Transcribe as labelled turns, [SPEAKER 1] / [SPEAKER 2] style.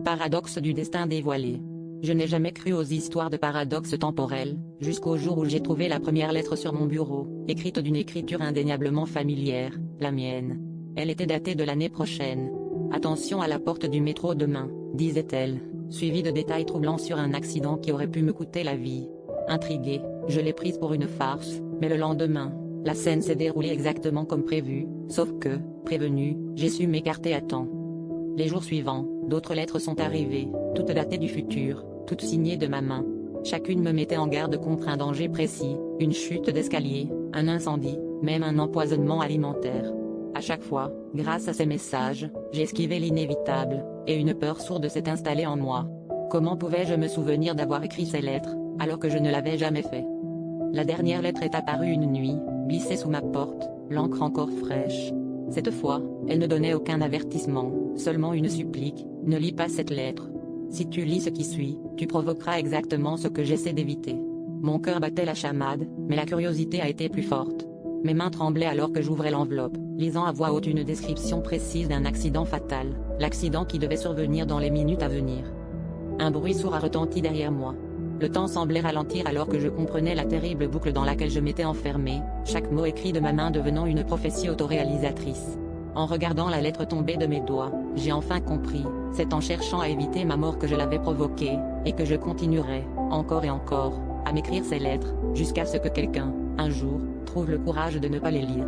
[SPEAKER 1] Paradoxe du destin dévoilé. Je n'ai jamais cru aux histoires de paradoxes temporels, jusqu'au jour où j'ai trouvé la première lettre sur mon bureau, écrite d'une écriture indéniablement familière, la mienne. Elle était datée de l'année prochaine. Attention à la porte du métro demain, disait-elle, suivie de détails troublants sur un accident qui aurait pu me coûter la vie. Intrigué, je l'ai prise pour une farce, mais le lendemain, la scène s'est déroulée exactement comme prévu, sauf que, prévenu, j'ai su m'écarter à temps. Les jours suivants, d'autres lettres sont arrivées, toutes datées du futur, toutes signées de ma main. Chacune me mettait en garde contre un danger précis, une chute d'escalier, un incendie, même un empoisonnement alimentaire. À chaque fois, grâce à ces messages, j'ai esquivé l'inévitable, et une peur sourde s'est installée en moi. Comment pouvais-je me souvenir d'avoir écrit ces lettres, alors que je ne l'avais jamais fait? La dernière lettre est apparue une nuit, glissée sous ma porte, l'encre encore fraîche. Cette fois, elle ne donnait aucun avertissement, seulement une supplique: ne lis pas cette lettre. Si tu lis ce qui suit, tu provoqueras exactement ce que j'essaie d'éviter. Mon cœur battait la chamade, mais la curiosité a été plus forte. Mes mains tremblaient alors que j'ouvrais l'enveloppe, lisant à voix haute une description précise d'un accident fatal, l'accident qui devait survenir dans les minutes à venir. Un bruit sourd a retenti derrière moi. Le temps semblait ralentir alors que je comprenais la terrible boucle dans laquelle je m'étais enfermé, chaque mot écrit de ma main devenant une prophétie autoréalisatrice. En regardant la lettre tomber de mes doigts, j'ai enfin compris, c'est en cherchant à éviter ma mort que je l'avais provoquée, et que je continuerai, encore et encore, à m'écrire ces lettres, jusqu'à ce que quelqu'un, un jour, trouve le courage de ne pas les lire.